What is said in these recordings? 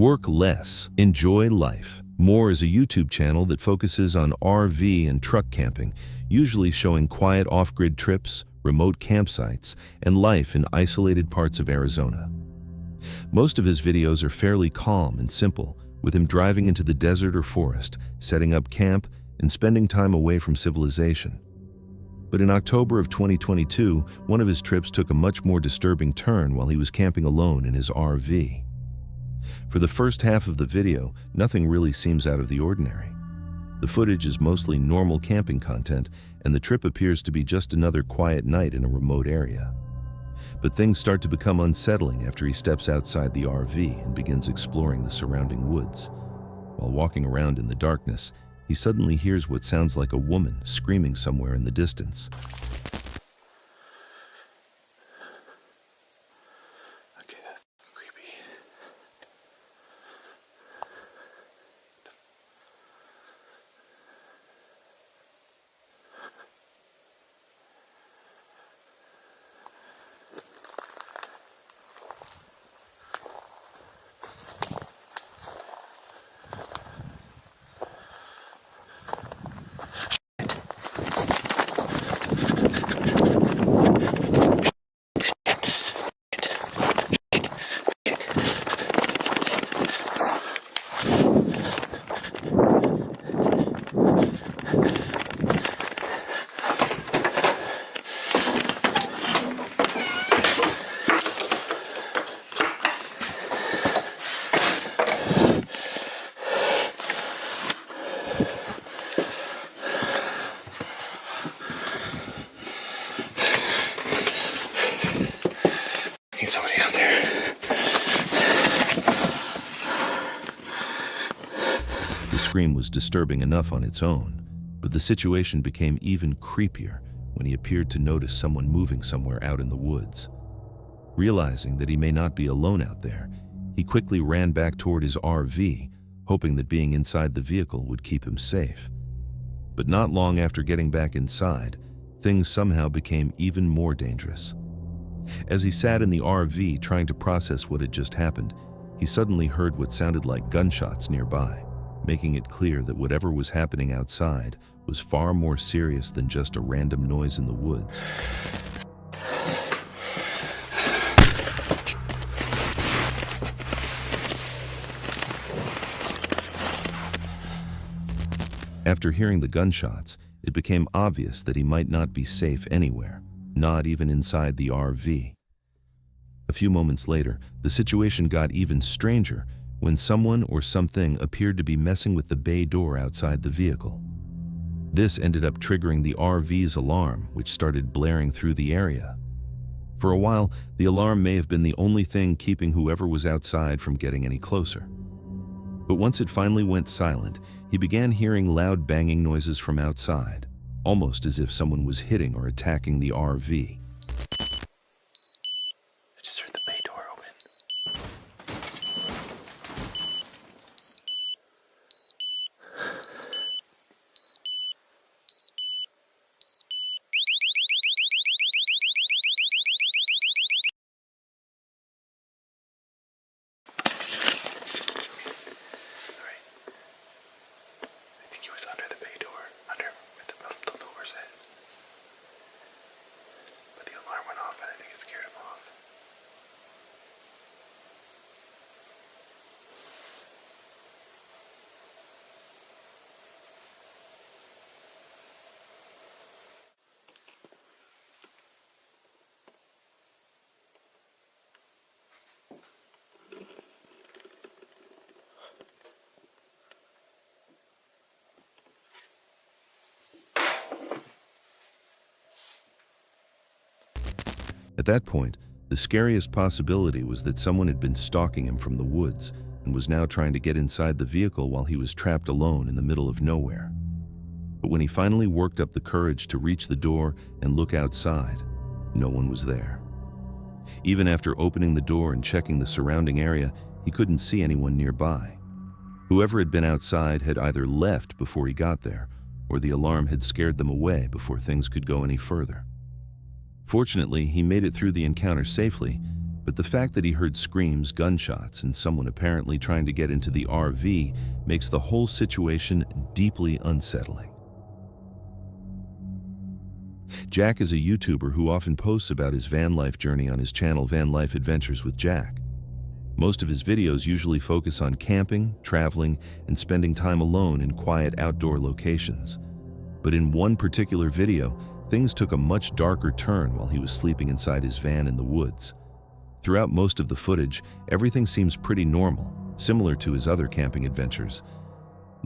Work less, enjoy life. More is a YouTube channel that focuses on RV and truck camping, usually showing quiet off-grid trips, remote campsites, and life in isolated parts of Arizona. Most of his videos are fairly calm and simple, with him driving into the desert or forest, setting up camp, and spending time away from civilization. But in October of 2022, one of his trips took a much more disturbing turn while he was camping alone in his RV. For the first half of the video, nothing really seems out of the ordinary. The footage is mostly normal camping content, and the trip appears to be just another quiet night in a remote area. But things start to become unsettling after he steps outside the RV and begins exploring the surrounding woods. While walking around in the darkness, he suddenly hears what sounds like a woman screaming somewhere in the distance. Okay, that's creepy. Somebody out there. The scream was disturbing enough on its own, but the situation became even creepier when he appeared to notice someone moving somewhere out in the woods. Realizing that he may not be alone out there, he quickly ran back toward his RV, hoping that being inside the vehicle would keep him safe. But not long after getting back inside, things somehow became even more dangerous. As he sat in the RV trying to process what had just happened, he suddenly heard what sounded like gunshots nearby, making it clear that whatever was happening outside was far more serious than just a random noise in the woods. After hearing the gunshots, it became obvious that he might not be safe anywhere, not even inside the RV. A few moments later, the situation got even stranger when someone or something appeared to be messing with the bay door outside the vehicle. This ended up triggering the RV's alarm, which started blaring through the area. For a while, the alarm may have been the only thing keeping whoever was outside from getting any closer. But once it finally went silent, he began hearing loud banging noises from outside, almost as if someone was hitting or attacking the RV. I just heard the bay door open. Alright. I think he was under the bay door, under where the doors at. But the alarm went off and I think it scared him off. At that point, the scariest possibility was that someone had been stalking him from the woods and was now trying to get inside the vehicle while he was trapped alone in the middle of nowhere. But when he finally worked up the courage to reach the door and look outside, no one was there. Even after opening the door and checking the surrounding area, he couldn't see anyone nearby. Whoever had been outside had either left before he got there, or the alarm had scared them away before things could go any further. Fortunately, he made it through the encounter safely, But the fact that he heard screams, gunshots, and someone apparently trying to get into the RV makes the whole situation deeply unsettling. Jack is a YouTuber who often posts about his van life journey on his channel Van Life Adventures with Jack. Most of his videos usually focus on camping, traveling, and spending time alone in quiet outdoor locations. But in one particular video, things took a much darker turn while he was sleeping inside his van in the woods. Throughout most of the footage, everything seems pretty normal, similar to his other camping adventures.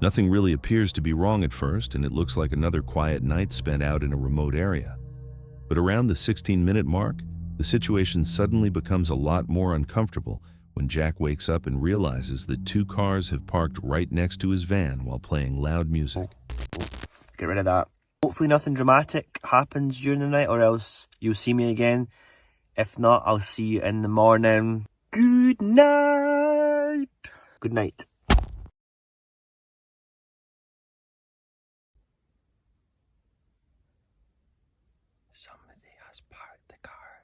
Nothing really appears to be wrong at first, and it looks like another quiet night spent out in a remote area. But around the 16-minute mark, the situation suddenly becomes a lot more uncomfortable when Jack wakes up and realizes that two cars have parked right next to his van while playing loud music. Get rid of that. Hopefully nothing dramatic happens during the night, or else you'll see me again. If not, I'll see you in the morning. Good night. Good night. Somebody has parked the car.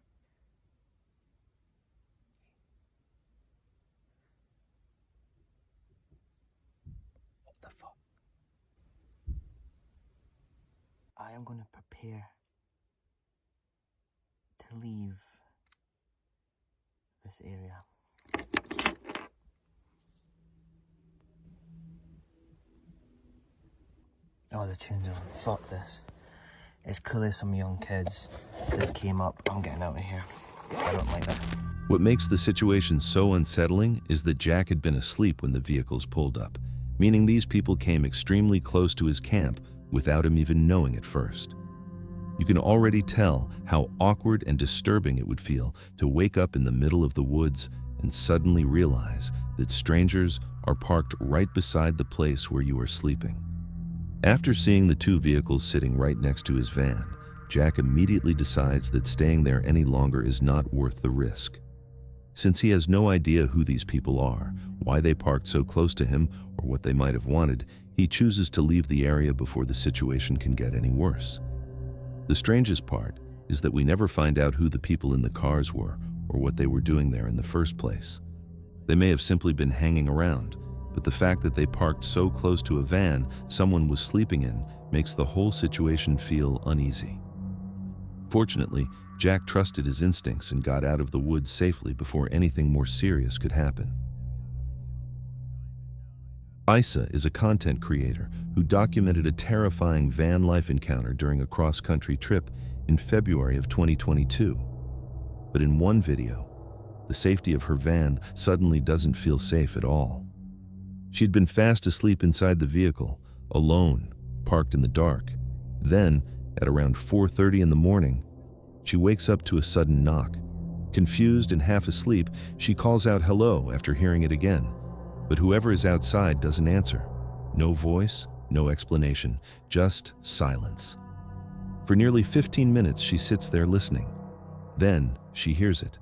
What the fuck? I am going to prepare to leave this area. Oh, the tunes are on. Fuck this. It's clearly some young kids that came up. I'm getting out of here. I don't like that. What makes the situation so unsettling is that Jack had been asleep when the vehicles pulled up, meaning these people came extremely close to his camp without him even knowing at first. You can already tell how awkward and disturbing it would feel to wake up in the middle of the woods and suddenly realize that strangers are parked right beside the place where you are sleeping. After seeing the two vehicles sitting right next to his van, Jack immediately decides that staying there any longer is not worth the risk. Since he has no idea who these people are, why they parked so close to him, or what they might have wanted, he chooses to leave the area before the situation can get any worse. The strangest part is that we never find out who the people in the cars were or what they were doing there in the first place. They may have simply been hanging around, but the fact that they parked so close to a van someone was sleeping in makes the whole situation feel uneasy. Fortunately, Jack trusted his instincts and got out of the woods safely before anything more serious could happen. Isa is a content creator who documented a terrifying van life encounter during a cross-country trip in February of 2022. But in one video, the safety of her van suddenly doesn't feel safe at all. She'd been fast asleep inside the vehicle, alone, parked in the dark. Then, at around 4:30 in the morning, she wakes up to a sudden knock. Confused and half asleep, she calls out hello after hearing it again. But whoever is outside doesn't answer. No voice, no explanation, just silence. For nearly 15 minutes, she sits there listening. Then, she hears it.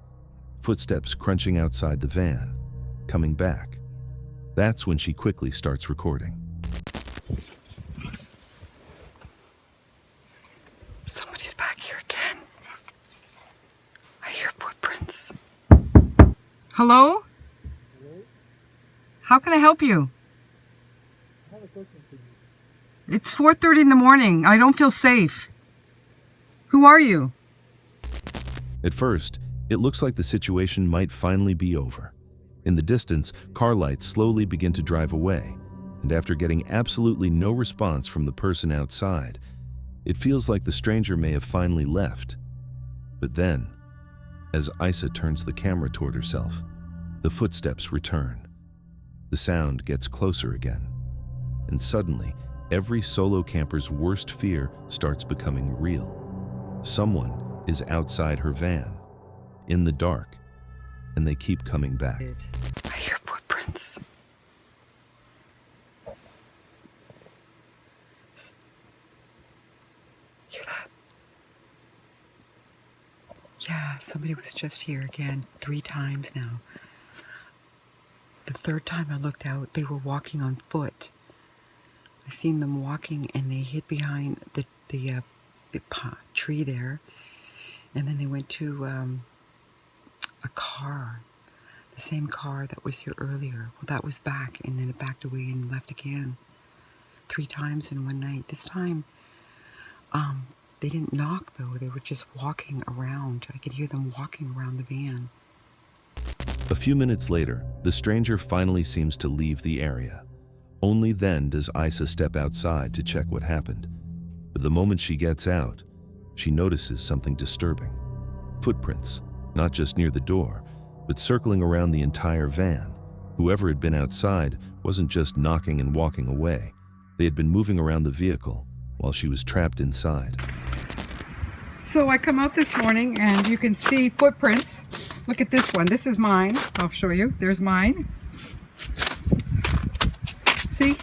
Footsteps crunching outside the van, coming back. That's when she quickly starts recording. Somebody's back here again. I hear footprints. Hello? How can I help you? I have a question for you. It's 4:30 in the morning. I don't feel safe. Who are you? At first, it looks like the situation might finally be over. In the distance, car lights slowly begin to drive away, and after getting absolutely no response from the person outside, it feels like the stranger may have finally left. But then, as Isa turns the camera toward herself, the footsteps return. The sound gets closer again, and suddenly, every solo camper's worst fear starts becoming real. Someone is outside her van, in the dark, and they keep coming back. I hear footprints. Hear that? Yeah, somebody was just here again 3 times now. The 3rd time I looked out, they were walking on foot. I seen them walking and they hid behind the tree there. And then they went to a car. The same car that was here earlier. Well, that was back, and then it backed away and left again. 3 times in one night. This time, they didn't knock though. They were just walking around. I could hear them walking around the van. A few minutes later, the stranger finally seems to leave the area. Only then does Isa step outside to check what happened. But the moment she gets out, she notices something disturbing. Footprints, not just near the door, but circling around the entire van. Whoever had been outside wasn't just knocking and walking away. They had been moving around the vehicle while she was trapped inside. So I come out this morning and you can see footprints. Look at this one. This is mine. I'll show you. There's mine. See?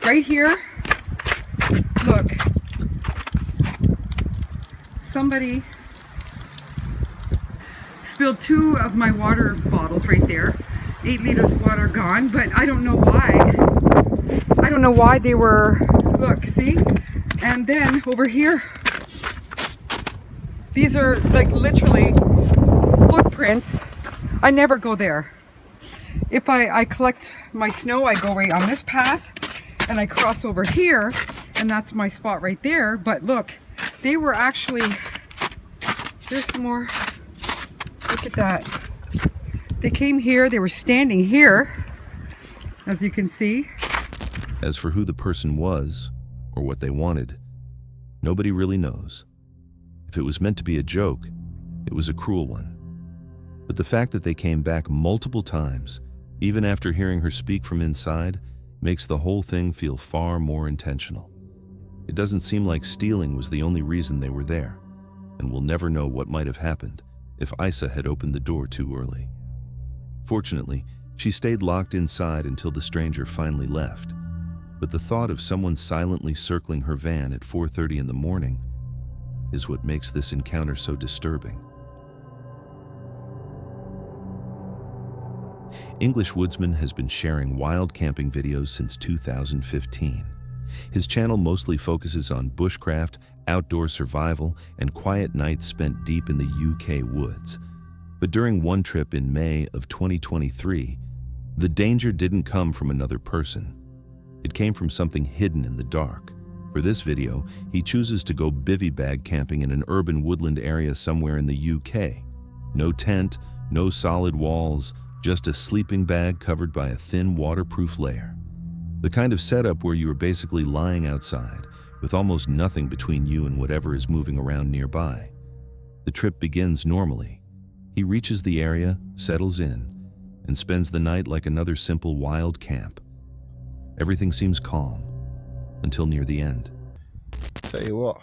Right here. Look. Somebody spilled 2 of my water bottles right there. 8 liters of water gone, but I don't know why. I don't know why they were, look, see? And then over here, these are like literally footprints. I never go there. If I collect my snow, I go right on this path and I cross over here, and that's my spot right there. But look, they were actually, there's some more, look at that. They came here, they were standing here, as you can see. As for who the person was, or what they wanted, nobody really knows. If it was meant to be a joke, it was a cruel one. But the fact that they came back multiple times, even after hearing her speak from inside, makes the whole thing feel far more intentional. It doesn't seem like stealing was the only reason they were there, and we'll never know what might have happened if Isa had opened the door too early. Fortunately, she stayed locked inside until the stranger finally left. But the thought of someone silently circling her van at 4:30 in the morning is what makes this encounter so disturbing. English Woodsman has been sharing wild camping videos since 2015. His channel mostly focuses on bushcraft, outdoor survival, and quiet nights spent deep in the UK woods. But during one trip in May of 2023, the danger didn't come from another person. It came from something hidden in the dark. For this video, he chooses to go bivvy bag camping in an urban woodland area somewhere in the UK. No tent, no solid walls, just a sleeping bag covered by a thin waterproof layer. The kind of setup where you are basically lying outside, with almost nothing between you and whatever is moving around nearby. The trip begins normally. He reaches the area, settles in, and spends the night like another simple wild camp. Everything seems calm, until near the end. Tell you what,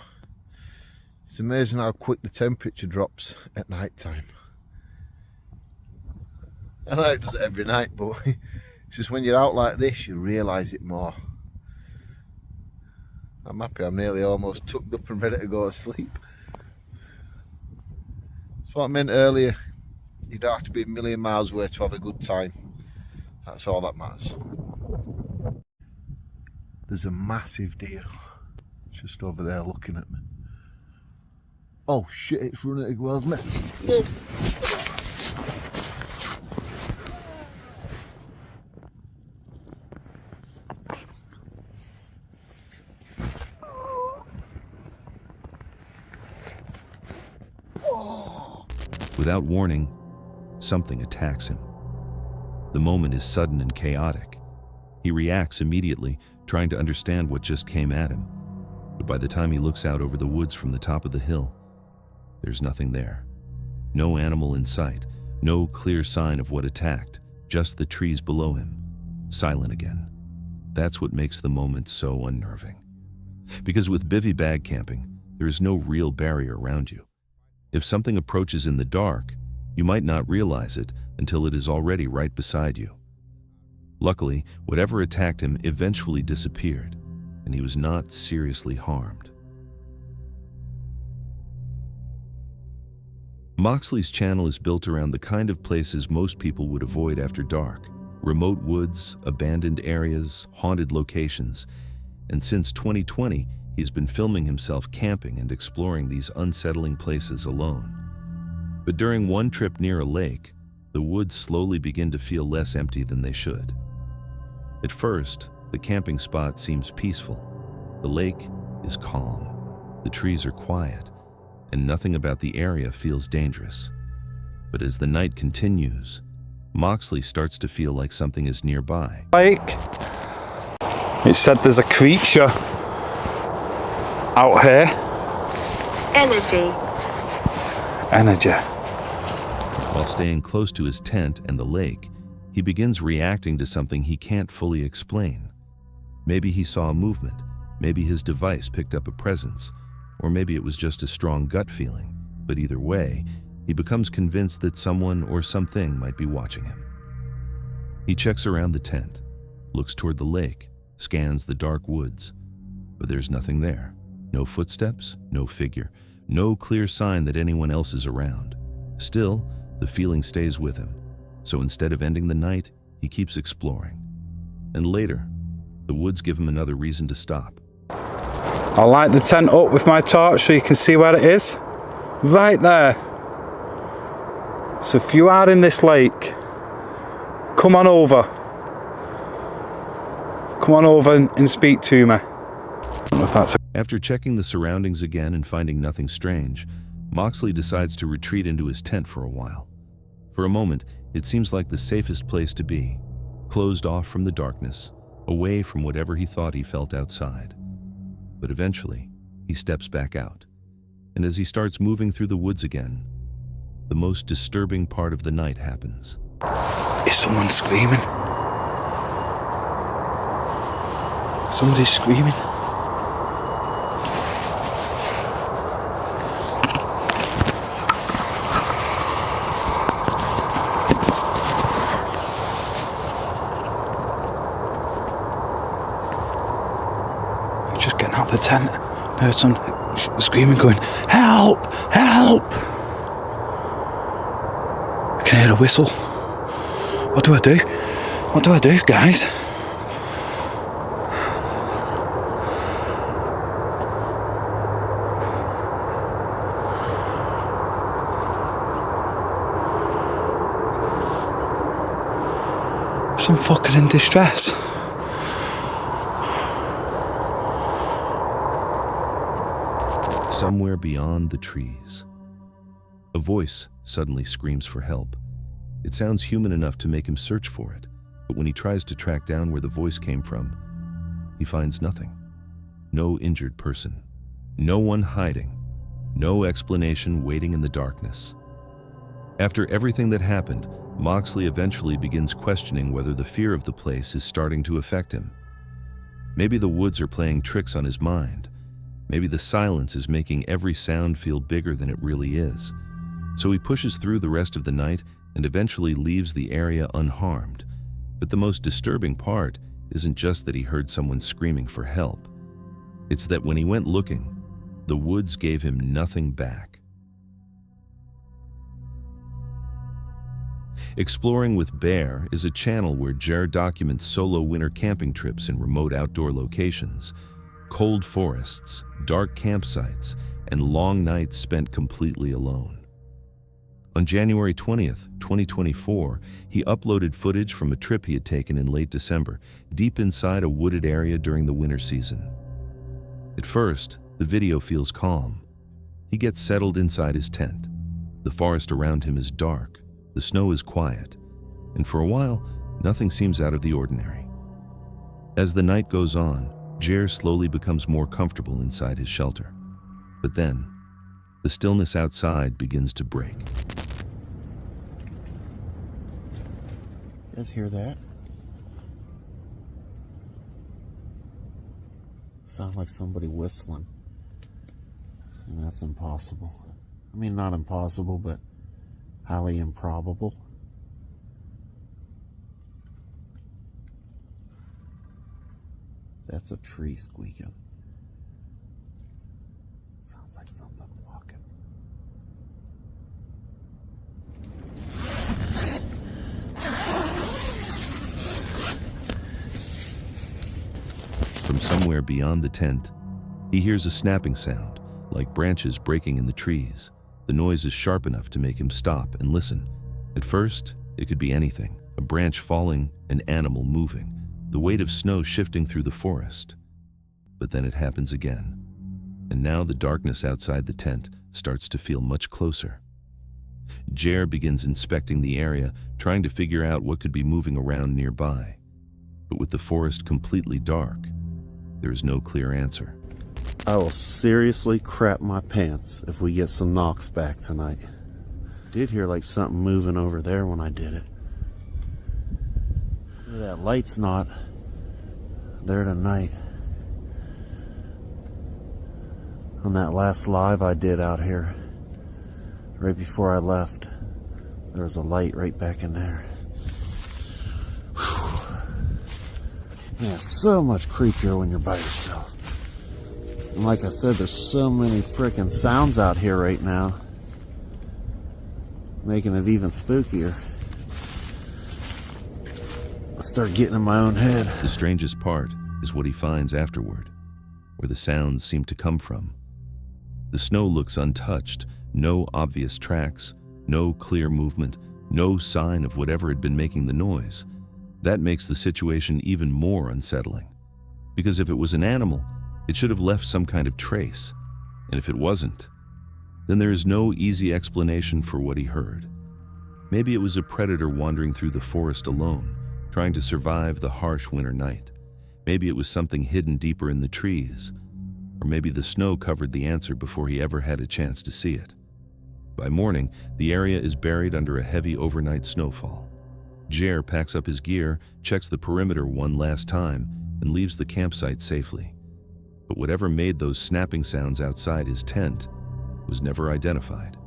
it's amazing how quick the temperature drops at night time. I know it does it every night, but it's just when you're out like this, you realise it more. I'm happy I'm nearly almost tucked up and ready to go to sleep. That's what I meant earlier. You don't have to be a million miles away to have a good time. That's all that matters. There's a massive deer just over there looking at me. Oh shit, it's running towards me. Without warning, something attacks him. The moment is sudden and chaotic. He reacts immediately, trying to understand what just came at him. But by the time he looks out over the woods from the top of the hill, there's nothing there. No animal in sight, no clear sign of what attacked, just the trees below him, silent again. That's what makes the moment so unnerving. Because with bivvy bag camping, there is no real barrier around you. If something approaches in the dark, you might not realize it until it is already right beside you. Luckily, whatever attacked him eventually disappeared, and he was not seriously harmed. Moxley's channel is built around the kind of places most people would avoid after dark: remote woods, abandoned areas, haunted locations. And since 2020, he's been filming himself camping and exploring these unsettling places alone. But during one trip near a lake, the woods slowly begin to feel less empty than they should. At first, the camping spot seems peaceful. The lake is calm, the trees are quiet, and nothing about the area feels dangerous. But as the night continues, Moxley starts to feel like something is nearby. Like, it said there's a creature out here. Energy. While staying close to his tent and the lake, he begins reacting to something he can't fully explain. Maybe he saw a movement, maybe his device picked up a presence, or maybe it was just a strong gut feeling. But either way, he becomes convinced that someone or something might be watching him. He checks around the tent, looks toward the lake, scans the dark woods, but there's nothing there. No footsteps, no figure, no clear sign that anyone else is around. Still, the feeling stays with him, so instead of ending the night, he keeps exploring. And later, the woods give him another reason to stop. I'll light the tent up with my torch so you can see where it is. Right there. So if you are in this lake, come on over. Come on over and speak to me. I don't know if that's After checking the surroundings again and finding nothing strange, Moxley decides to retreat into his tent for a while. For a moment, it seems like the safest place to be, closed off from the darkness, away from whatever he thought he felt outside. But eventually, he steps back out, and as he starts moving through the woods again, the most disturbing part of the night happens. Is someone screaming? Somebody's screaming. I'm just getting out of the tent. I heard some screaming going, "Help! Help!" I can hear a whistle. What do I do? What do I do, guys? I'm fucking in distress. Somewhere beyond the trees, a voice suddenly screams for help. It sounds human enough to make him search for it, but when he tries to track down where the voice came from, he finds nothing. No injured person, no one hiding, no explanation waiting in the darkness. After everything that happened, Moxley eventually begins questioning whether the fear of the place is starting to affect him. Maybe the woods are playing tricks on his mind. Maybe the silence is making every sound feel bigger than it really is. So he pushes through the rest of the night and eventually leaves the area unharmed. But the most disturbing part isn't just that he heard someone screaming for help. It's that when he went looking, the woods gave him nothing back. Exploring with Bear is a channel where Jer documents solo winter camping trips in remote outdoor locations, cold forests, dark campsites, and long nights spent completely alone. On January 20th, 2024, he uploaded footage from a trip he had taken in late December, deep inside a wooded area during the winter season. At first, the video feels calm. He gets settled inside his tent. The forest around him is dark. The snow is quiet, and for a while, nothing seems out of the ordinary. As the night goes on, Jer slowly becomes more comfortable inside his shelter. But then, the stillness outside begins to break. You guys hear that? Sounds like somebody whistling. And that's impossible. I mean, not impossible, but highly improbable. That's a tree squeaking. Sounds like something walking. From somewhere beyond the tent, He hears a snapping sound, like branches breaking in the trees. The noise is sharp enough to make him stop and listen. At first, it could be anything: a branch falling, an animal moving, the weight of snow shifting through the forest. But then it happens again. And now the darkness outside the tent starts to feel much closer. Jer begins inspecting the area, trying to figure out what could be moving around nearby. But with the forest completely dark, there is no clear answer. I will seriously crap my pants if we get some knocks back tonight. Did hear like something moving over there when I did it. That light's not there tonight. On that last live I did out here, right before I left, there was a light right back in there. Whew. Yeah, so much creepier when you're by yourself. And like I said, there's so many frickin' sounds out here right now, making it even spookier. I start getting in my own head. The strangest part is what he finds afterward, where the sounds seem to come from. The snow looks untouched, no obvious tracks, no clear movement, no sign of whatever had been making the noise. That makes the situation even more unsettling. Because if it was an animal, it should have left some kind of trace. And if it wasn't, then there is no easy explanation for what he heard. Maybe it was a predator wandering through the forest alone, trying to survive the harsh winter night. Maybe it was something hidden deeper in the trees. Or maybe the snow covered the answer before he ever had a chance to see it. By morning, the area is buried under a heavy overnight snowfall. Jer packs up his gear, checks the perimeter one last time, and leaves the campsite safely. But whatever made those snapping sounds outside his tent was never identified.